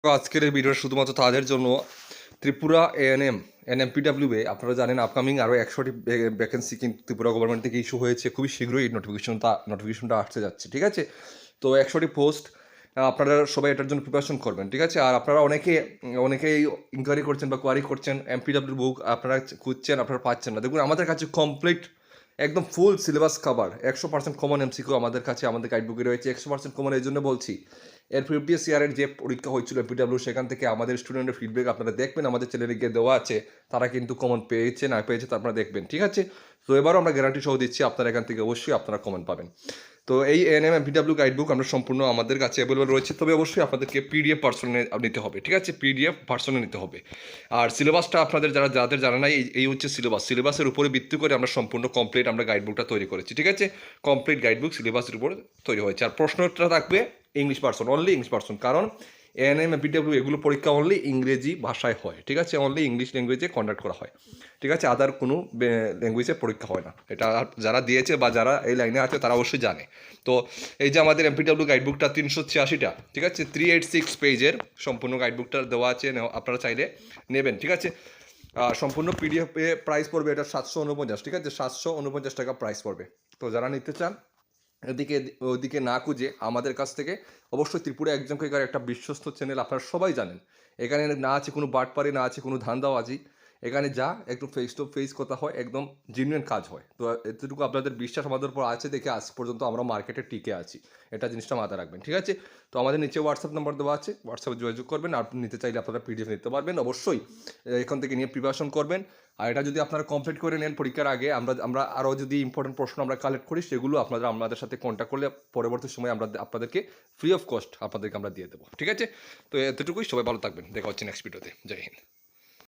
তো আজকের এই ভিডিওটা শুধুমাত্র তাদের জন্য ত্রিপুরা এনএমপিডাব্লিউএ আপনারা জানেন আপকামিং আরও 100টি ভ্যাকেন্সি কিন্তু ত্রিপুরা গভর্নমেন্ট থেকে ইস্যু হয়েছে, খুবই শীঘ্রই এই নোটিফিকেশনটা আসতে যাচ্ছে। ঠিক আছে, তো 100টি পোস্ট আপনারা সবাই এটার জন্য প্রিপারেশন করবেন। ঠিক আছে, আর আপনারা অনেকেই ইনকোয়ারি করছেন বা কোয়ারি করছেন এমপিডাব্লিউ বুক আপনারা খুঁজছেন, আপনারা পাচ্ছেন না। দেখুন আমাদের কাছে কমপ্লিট একদম full syllabus cover 100% common MCQ আমাদের কাছে আমাদের গাইডবুকে রয়েছে। 100% কমন এই জন্য বলছি, এর প্রিভিয়াস ইয়ারের যে পরীক্ষা হয়েছিল এমপিডাব্লিউ সেখান থেকে আমাদের স্টুডেন্টের ফিডব্যাক আপনারা দেখবেন, আমাদের চ্যানেলে গিয়ে দেওয়া আছে, তারা কিন্তু কমন পেয়েছে না পেয়েছে তা আপনারা দেখবেন। ঠিক আছে, তো এবারও আমরা গ্যারান্টি সহ দিচ্ছি আপনারা এখান থেকে অবশ্যই আপনারা কমন পাবেন। তো এই এমপিডাব্লিউ গাইডবুক আমরা সম্পূর্ণ আমাদের কাছে অ্যাভেলেবল রয়েছে, তবে অবশ্যই আপনাদেরকে পিডিএফ ভার্সনে নিতে হবে। ঠিক আছে, পিডিএফ ভার্সনে নিতে হবে। আর সিলেবাসটা আপনাদের যাদের জানা নাই, এই হচ্ছে সিলেবাসের উপরে ভিত্তি করে আমরা সম্পূর্ণ কমপ্লিট আমরা গাইডবুকটা তৈরি করেছি। ঠিক আছে, কমপ্লিট গাইডবুক সিলেবাসের উপরে তৈরি হয়েছে। আর প্রশ্নটা থাকবে English version, only English version, কারণ এমপিডাব্লিউ এগুলো পরীক্ষা অনলি ইংরেজি ভাষায় হয়। ঠিক আছে, অনলি ইংলিশ ল্যাঙ্গুয়েজে কন্ডাক্ট করা হয়। ঠিক আছে, আদার কোনো ল্যাঙ্গুয়েজে পরীক্ষা হয় না। এটা যারা দিয়েছে বা যারা এই লাইনে আছে তারা অবশ্যই জানে। তো এই যে আমাদের এমপিডাব্লিউ গাইডবুকটা 386টা, ঠিক আছে, 386 পেজের সম্পূর্ণ গাইডবুকটা দেওয়া আছে, আপনারা চাইলে নেবেন। ঠিক আছে, সম্পূর্ণ পিডিএফে প্রাইস পড়বে এটা 749। ঠিক আছে, 749 টাকা প্রাইস পড়বে। তো যারা নিতে চান ওদিকে না খুঁজে আমাদের কাছ থেকে অবশ্যই ত্রিপুরা এক্সাম কেকার একটা বিশ্বস্ত চ্যানেল, আপনারা সবাই জানেন। এখানে না আছে কোনো বাটপারি, না আছে কোনো ধান্দাবাজি। এখানে যা একটু ফেস টু ফেস কথা হয়, একদম জেনুইন কাজ হয়। তো এতটুকু আপনাদের বিশ্বাস আমাদের উপর আছে দেখে আজ পর্যন্ত আমরা মার্কেটে টিকে আছি, এটা জিনিসটা মাথায় রাখবেন। ঠিক আছে, তো আমাদের নিচে হোয়াটসঅ্যাপ নাম্বার দেওয়া আছে, হোয়াটসঅ্যাপে যোগাযোগ করবেন। আপনি নিতে চাইলে আপনারা পিডিএফ নিতে পারবেন। অবশ্যই এখান থেকে নিয়ে প্রিপারেশন করবেন। আর এটা যদি আপনারা কমপ্লিট করে নেন পরীক্ষার আগে, আমরা আরও যদি ইম্পর্টেন্ট প্রশ্ন আমরা কালেক্ট করি, সেগুলো আপনারা আমাদের সাথে কন্ট্যাক্ট করলে পরবর্তী সময় আমরা আপনাদেরকে ফ্রি অফ কস্ট আপনাদেরকে আমরা দিয়ে দেবো। ঠিক আছে, তো এতটুকুই। সবাই ভালো থাকবেন, দেখা হচ্ছে নেক্সট ভিডিওতে। জয় হিন্দ।